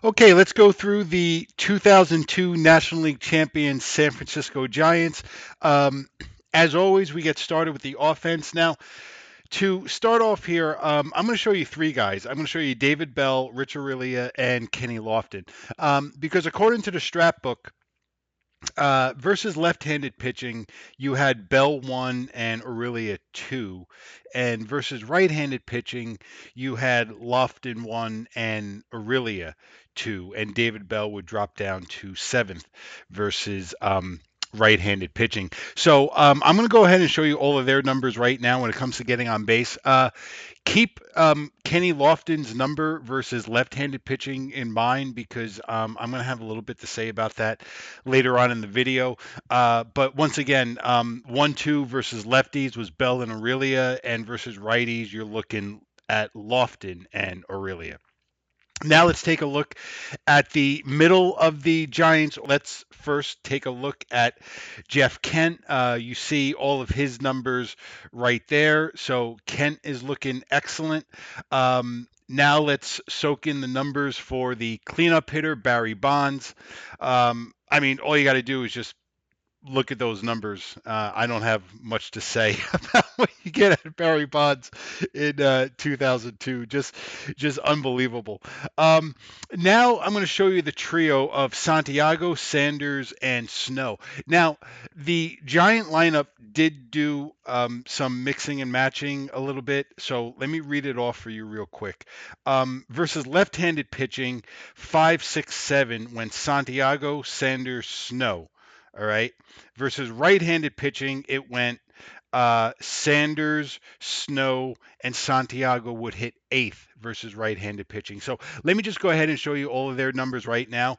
Okay, let's go through the 2002 National League champion San Francisco Giants. Um, as always, we get started with the offense. Now, to start off here, I'm going to show you three guys. I'm going to show you David Bell, Rich Aurelia, and Kenny Lofton. Because according to the Strat book, versus left-handed pitching, you had Bell 1 and Aurelia 2, and versus right-handed pitching, you had Lofton 1 and Aurelia 2, and David Bell would drop down to seventh versus right-handed pitching. So I'm going to go ahead and show you all of their numbers right now when it comes to getting on base. Keep Kenny Lofton's number versus left-handed pitching in mind because I'm going to have a little bit to say about that later on in the video. But once again, 1-2 versus lefties was Bell and Aurelia, and versus righties, you're looking at Lofton and Aurelia. Now let's take a look at the middle of the Giants. Let's first take a look at Jeff Kent. You see all of his numbers right there. So Kent is looking excellent. Now let's soak in the numbers for the cleanup hitter, Barry Bonds. I mean, all you got to do is just look at those numbers. I don't have much to say about what you get at Barry Bonds in 2002. Just unbelievable. Um, Now I'm going to show you the trio of Santiago, Sanders, and Snow. Now the Giant lineup did do some mixing and matching a little bit, so let me read it off for you real quick. Versus left-handed pitching, 5-6-7 went Santiago, Sanders, Snow. All right. Versus right-handed pitching, it went Sanders, Snow, and Santiago would hit eighth versus right-handed pitching. So let me just go ahead and show you all of their numbers right now.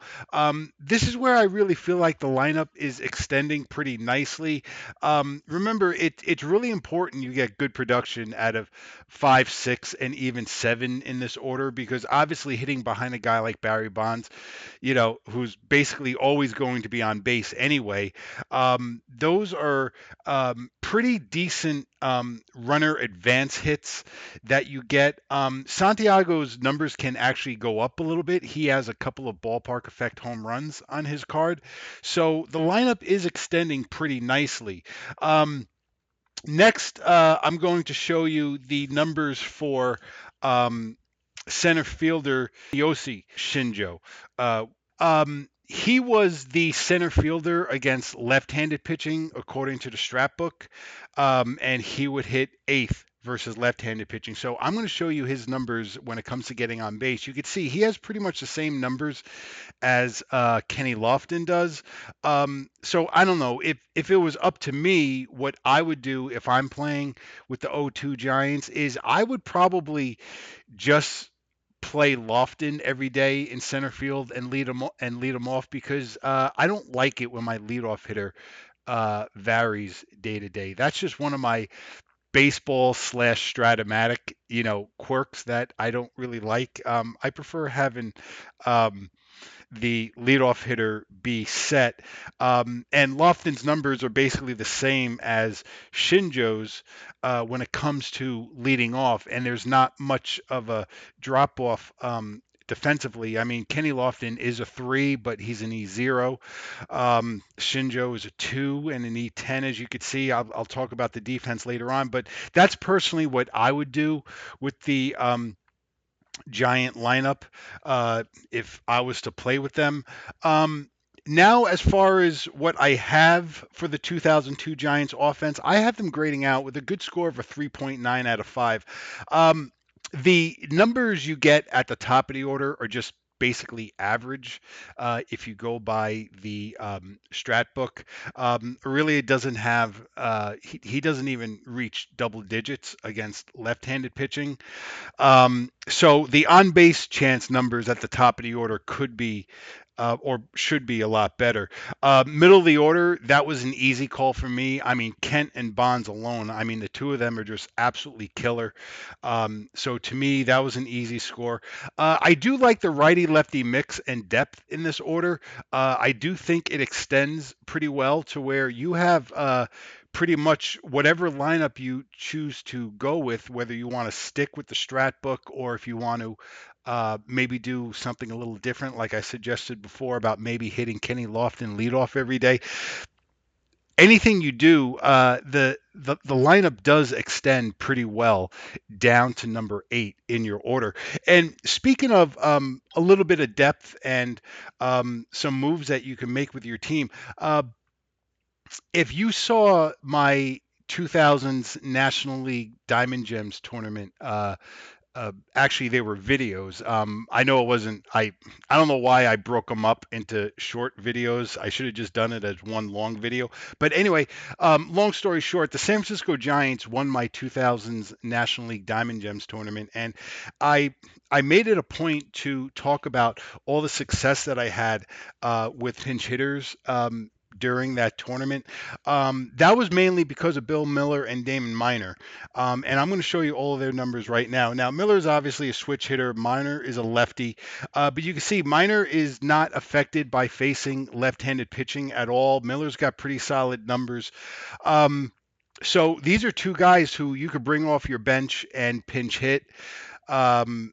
This is where I really feel like the lineup is extending pretty nicely. Remember, it's really important you get good production out of 5, 6, and even 7 in this order because obviously hitting behind a guy like Barry Bonds, who's basically always going to be on base anyway. Those are pretty decent runner advance hits that you get. Santiago's numbers can actually go up a little bit. He has a couple of ballpark effect home runs on his card. So the lineup is extending pretty nicely. Next, I'm going to show you the numbers for center fielder Yoshi Shinjo. He was the center fielder against left-handed pitching, according to the Strat book, and he would hit eighth versus left-handed pitching. So I'm going to show you his numbers when it comes to getting on base. You can see he has pretty much the same numbers as Kenny Lofton does. So I don't know if it was up to me, what I would do if I'm playing with the O2 Giants is I would probably just play Lofton every day in center field and lead him off because I don't like it when my leadoff hitter varies day to day. That's just one of my baseball slash Strat-O-Matic, quirks that I don't really like. I prefer having um, the leadoff hitter be set. And Lofton's numbers are basically the same as Shinjo's when it comes to leading off, and there's not much of a drop off. Defensively, I mean, Kenny Lofton is a 3, but he's an E0. Shinjo is a 2 and an E10, as you could see. I'll talk about the defense later on, but that's personally what I would do with the Giant lineup if I was to play with them. Um, Now, as far as what I have for the 2002 Giants offense, I have them grading out with a good score of a 3.9 out of 5. Um, the numbers you get at the top of the order are just basically average if you go by the Strat book. Really, it doesn't have, he doesn't even reach double digits against left handed pitching. So the on base chance numbers at the top of the order could be or should be a lot better. Middle of the order, that was an easy call for me. I mean, Kent and Bonds alone, I mean, the two of them are just absolutely killer. So to me, that was an easy score. I do like the righty lefty mix and depth in this order. I do think it extends pretty well to where you have. Pretty much whatever lineup you choose to go with, whether you want to stick with the Strat book or if you want to maybe do something a little different, like I suggested before about maybe hitting Kenny Lofton leadoff every day. Anything you do, the lineup does extend pretty well down to number 8 in your order. And speaking of a little bit of depth and some moves that you can make with your team, uh, if you saw my 2000s National League Diamond Gems tournament, actually they were videos. I know it wasn't. I don't know why I broke them up into short videos. I should have just done it as one long video. But anyway, long story short, the San Francisco Giants won my 2000s National League Diamond Gems tournament, and I. I made it a point to talk about all the success that I had with pinch hitters during that tournament. That was mainly because of Bill Miller and Damon Miner. And I'm going to show you all of their numbers right now. Now, Miller is obviously a switch hitter. Miner is a lefty. But you can see Miner is not affected by facing left-handed pitching at all. Miller's got pretty solid numbers. Um, so these are two guys who you could bring off your bench and pinch hit. Um,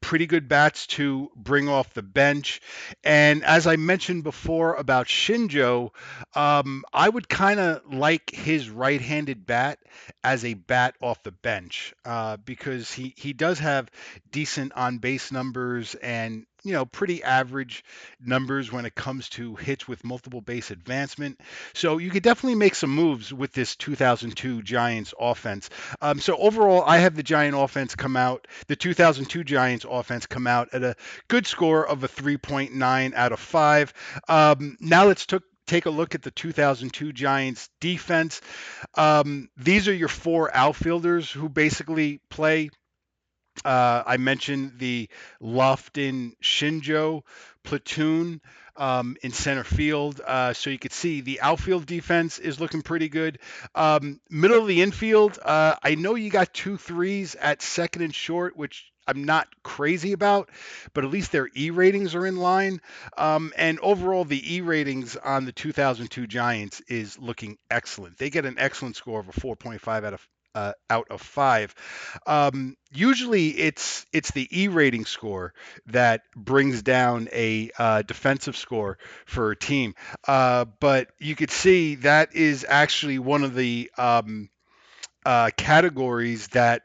Pretty good bats to bring off the bench. And as I mentioned before about Shinjo, I would kind of like his right-handed bat as a bat off the bench because he does have decent on-base numbers and pretty average numbers when it comes to hits with multiple base advancement. So you could definitely make some moves with this 2002 Giants offense. So overall, I have the Giant offense come out, the 2002 Giants offense come out at a good score of a 3.9 out of 5. Now take a look at the 2002 Giants defense. These are your four outfielders who basically play. I mentioned the Lofton Shinjo platoon in center field. So you could see the outfield defense is looking pretty good. Middle of the infield, I know you got two threes at second and short, which I'm not crazy about, but at least their E ratings are in line. And overall, the E ratings on the 2002 Giants is looking excellent. They get an excellent score of a 4.5 out of 5. Usually, it's the E rating score that brings down a defensive score for a team. But you could see that is actually one of the categories that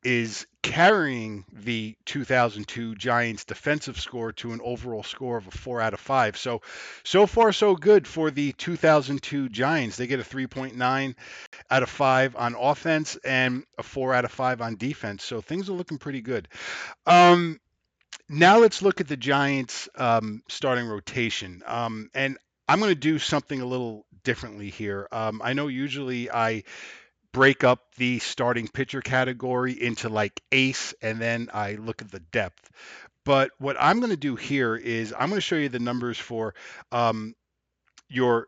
is carrying the 2002 Giants defensive score to an overall score of a 4 out of 5. So far so good for the 2002 Giants. They get a 3.9 out of 5 on offense and a 4 out of 5 on defense. So things are looking pretty good. Um, Now let's look at the Giants starting rotation. And I'm going to do something a little differently here. I know usually I break up the starting pitcher category into like ace and then I look at the depth. But what I'm going to do here is I'm going to show you the numbers for um, your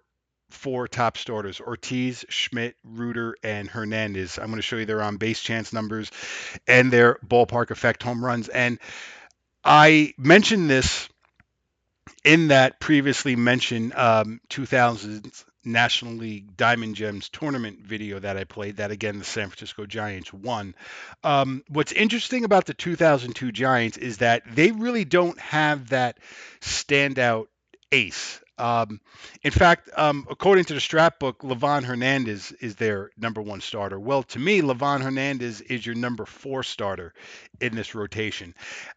four top starters: Ortiz, Schmidt, Reuter, and Hernandez. I'm going to show you their on base chance numbers and their ballpark effect home runs. And I mentioned this in that previously mentioned 2000s National League Diamond Gems tournament video that I played, that again the San Francisco Giants won. What's interesting about the 2002 Giants is that they really don't have that standout ace. In fact, according to the Strat book, Livan Hernandez is their number one starter. Well, to me, Livan Hernandez is your number four starter in this rotation.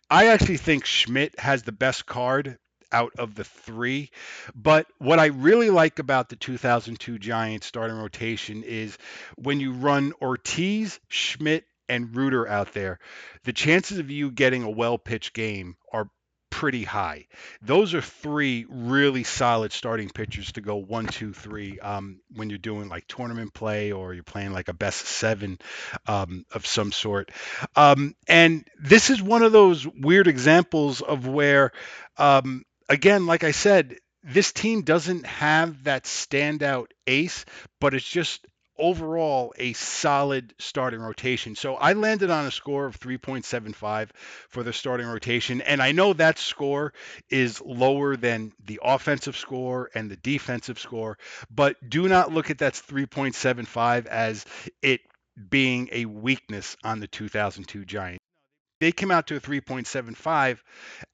I actually think Schmidt has the best card out of the three. But what I really like about the 2002 Giants starting rotation is when you run Ortiz, Schmidt, and Reuter out there, the chances of you getting a well pitched game are pretty high. Those are three really solid starting pitchers to go one, two, three when you're doing like tournament play or you're playing like a best of seven of some sort. And this is one of those weird examples of where again, like I said, this team doesn't have that standout ace, but it's just overall a solid starting rotation. So I landed on a score of 3.75 for the starting rotation. And I know that score is lower than the offensive score and the defensive score, but do not look at that 3.75 as it being a weakness on the 2002 Giants. they came out to a 3.75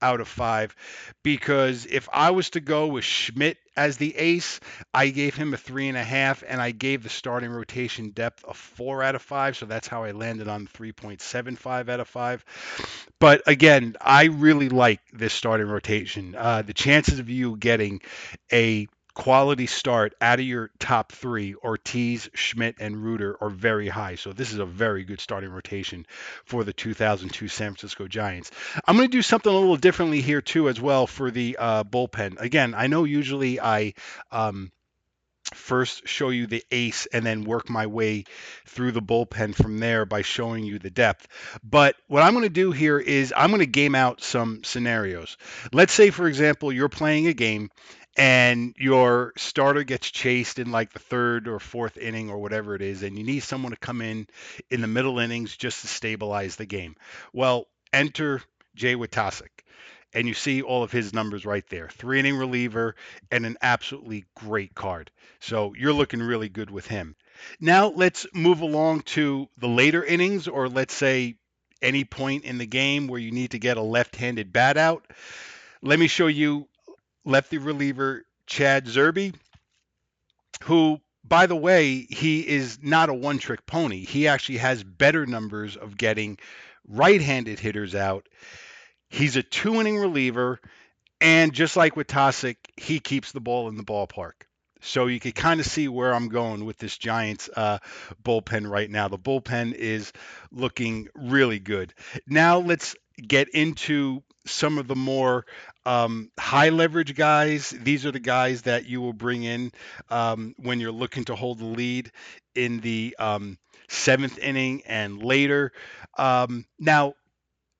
out of 5 because if I was to go with Schmidt as the ace, I gave him a 3.5, and I gave the starting rotation depth a 4 out of 5. So that's how I landed on 3.75 out of 5. But again, I really like this starting rotation. The chances of you getting a quality start out of your top three, Ortiz, Schmidt, and Reuter, are very high. So this is a very good starting rotation for the 2002 San Francisco Giants. I'm going to do something a little differently here too, as well, for the bullpen. Again, I know usually I um, first show you the ace and then work my way through the bullpen from there by showing you the depth. But what I'm going to do here is I'm going to game out some scenarios. Let's say, for example, you're playing a game and your starter gets chased in like the third or fourth inning or whatever it is, and you need someone to come in the middle innings just to stabilize the game. Well, enter Jay Witasic. And you see all of his numbers right there. 3 inning reliever and an absolutely great card. So you're looking really good with him. Now let's move along to the later innings, or let's say any point in the game where you need to get a left-handed bat out. Let me show you lefty reliever Chad Zerbe, who, by the way, he is not a one-trick pony. He actually has better numbers of getting right-handed hitters out. He's a 2 inning reliever. And just like with Tosic, he keeps the ball in the ballpark. So you can kind of see where I'm going with this Giants bullpen right now. The bullpen is looking really good. Now let's get into some of the more high leverage guys. These are the guys that you will bring in when you're looking to hold the lead in the seventh inning and later. Now,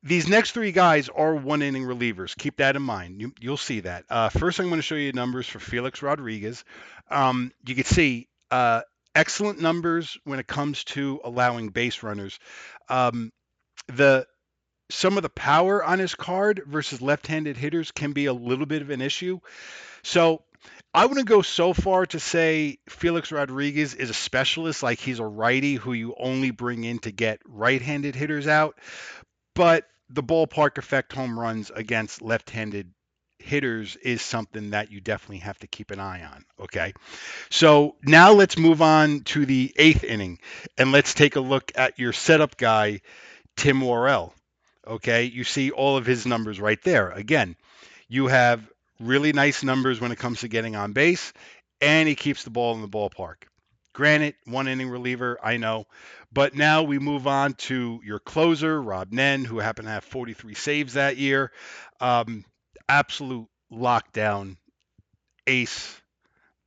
these next three guys are 1 inning relievers. Keep that in mind. You'll see that. First, I'm going to show you numbers for Felix Rodriguez. You can see excellent numbers when it comes to allowing base runners. Um, the Some of the power on his card versus left-handed hitters can be a little bit of an issue. So I wouldn't go so far to say Felix Rodriguez is a specialist, like he's a righty who you only bring in to get right-handed hitters out. But the ballpark effect home runs against left-handed hitters is something that you definitely have to keep an eye on. Okay. So now let's move on to the eighth inning and let's take a look at your setup guy, Tim Worrell. Okay. You see all of his numbers right there. Again, you have really nice numbers when it comes to getting on base, and he keeps the ball in the ballpark. Granted, 1 inning reliever, I know. But now we move on to your closer, Rob Nen, who happened to have 43 saves that year. Um, Absolute lockdown ace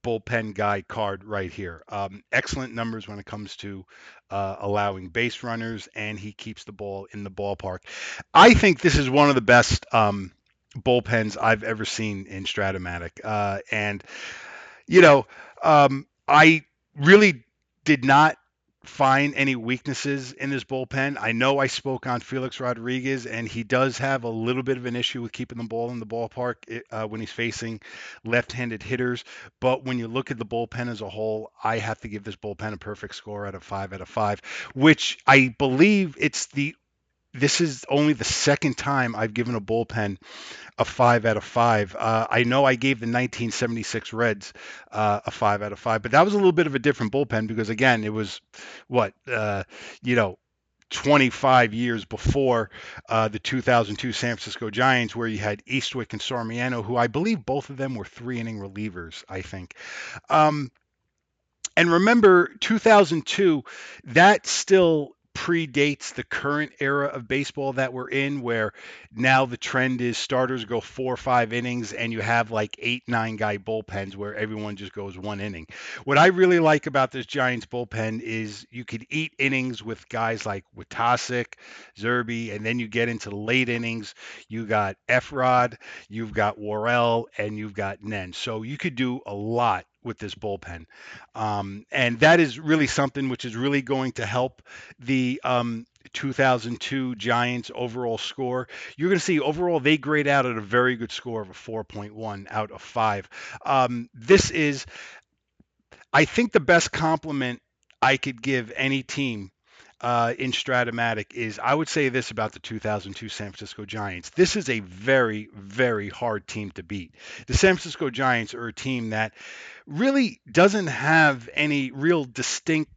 bullpen guy card right here. Excellent numbers when it comes to allowing base runners, and he keeps the ball in the ballpark. I think this is one of the best bullpens I've ever seen in Strat-O-Matic. And you know, I really did not find any weaknesses in this bullpen. I know I spoke on Felix Rodriguez, and he does have a little bit of an issue with keeping the ball in the ballpark when he's facing left-handed hitters. But when you look at the bullpen as a whole, I have to give this bullpen a perfect score out of 5 out of 5, which I believe this is only the second time I've given a bullpen a 5 out of 5. I know I gave the 1976 Reds a 5 out of 5, but that was a little bit of a different bullpen because again, it was what you know 25 years before the 2002 San Francisco Giants, where you had Eastwick and Sarmiento, who I believe both of them were 3 inning relievers. I think. Um, and remember, 2002, that still predates the current era of baseball that we're in, where now the trend is starters go 4 or 5 innings and you have like 8, 9 guy bullpens where everyone just goes 1 inning. What I really like about this Giants bullpen is you could eat innings with guys like Witasic, Zerby, and then you get into the late innings. You got Efrod, you've got Worrell, and you've got Nen. So you could do a lot with this bullpen. And that is really something which is really going to help the 2002 Giants overall score. You're going to see overall they grade out at a very good score of a 4.1 out of 5. This is, I think, the best compliment I could give any team in Strat-O-Matic is I would say this about the 2002 San Francisco Giants. This is a very, very hard team to beat. The San Francisco Giants are a team that really doesn't have any real distinct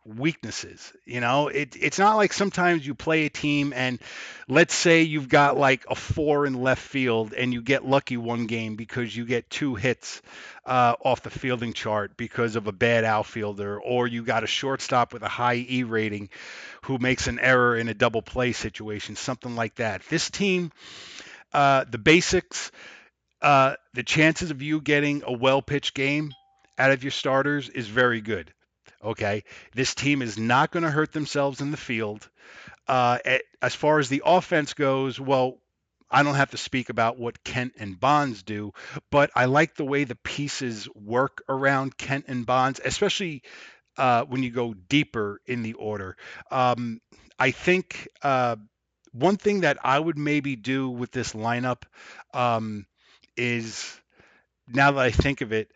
weaknesses. It's not like sometimes you play a team and let's say you've got like a four in left field and you get lucky one game because you get two hits off the fielding chart because of a bad outfielder, or you got a shortstop with a high E rating who makes an error in a double play situation, something like that. This team, the basics, the chances of you getting a well pitched game out of your starters is very good. Okay. This team is not going to hurt themselves in the field. As far as the offense goes, well, I don't have to speak about what Kent and Bonds do, but I like the way the pieces work around Kent and Bonds, especially when you go deeper in the order. Um, I think one thing that I would maybe do with this lineup um, is now that I think of it,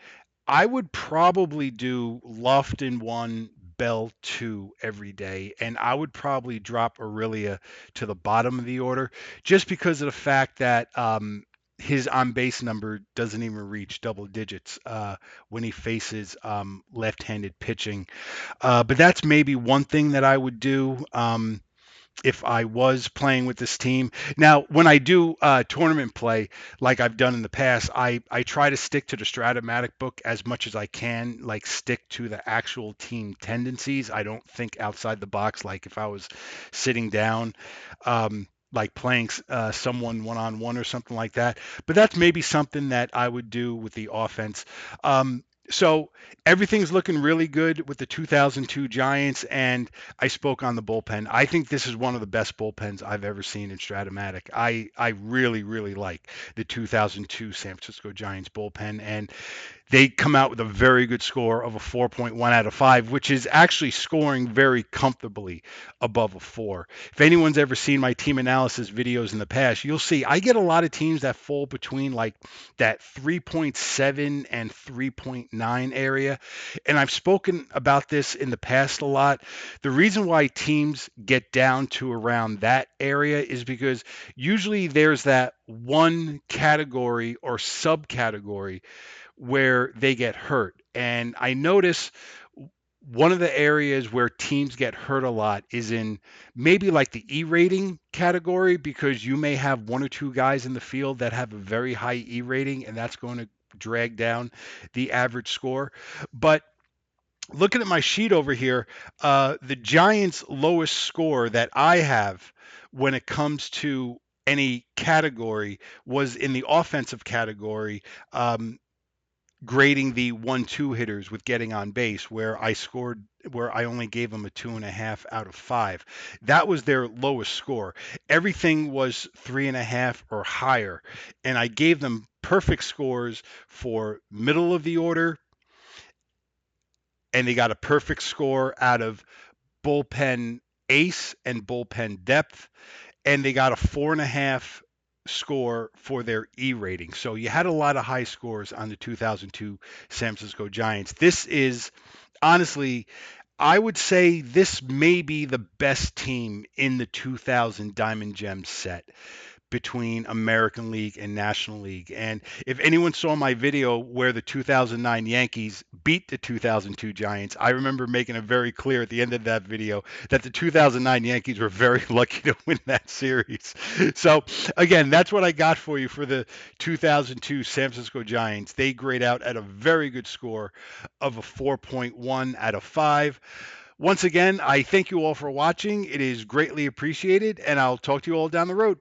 I would probably do Lofton 1, Bell 2 every day, and I would probably drop Aurelia to the bottom of the order just because of the fact that his on base number doesn't even reach double digits when he faces left-handed pitching. But that's maybe one thing that I would do. If I was playing with this team. Now, when I do tournament play, like I've done in the past, I try to stick to the Stratomatic book as much as I can, like stick to the actual team tendencies. I don't think outside the box, like if I was sitting down. Like playing someone one on one or something like that. But that's maybe something that I would do with the offense. So everything's looking really good with the 2002 Giants, and I spoke on the bullpen. I think this is one of the best bullpens I've ever seen in Stratomatic. I really, really like the 2002 San Francisco Giants bullpen, and they come out with a very good score of a 4.1 out of 5, which is actually scoring very comfortably above a 4. If anyone's ever seen my team analysis videos in the past, you'll see I get a lot of teams that fall between like that 3.7 and 3.9 area. And I've spoken about this in the past a lot. The reason why teams get down to around that area is because usually there's that one category or subcategory where they get hurt. And I notice one of the areas where teams get hurt a lot is in maybe like the E rating category because you may have one or two guys in the field that have a very high E rating and that's going to drag down the average score. But looking at my sheet over here, the Giants' lowest score that I have when it comes to any category was in the offensive category. Grading the 1-2 hitters with getting on base, where I only gave them a 2.5 out of 5. That was their lowest score. Everything was 3.5 or higher, and I gave them perfect scores for middle of the order, and they got a perfect score out of bullpen ace and bullpen depth, and they got a 4.5 score for their E rating. So you had a lot of high scores on the 2002 San Francisco Giants. This is honestly, I would say this may be the best team in the 2000 Diamond Gem set between American League and National League. And if anyone saw my video where the 2009 Yankees beat the 2002 Giants, I remember making it very clear at the end of that video that the 2009 Yankees were very lucky to win that series. So, again, that's what I got for you for the 2002 San Francisco Giants. They grade out at a very good score of a 4.1 out of 5. Once again, I thank you all for watching. It is greatly appreciated, and I'll talk to you all down the road.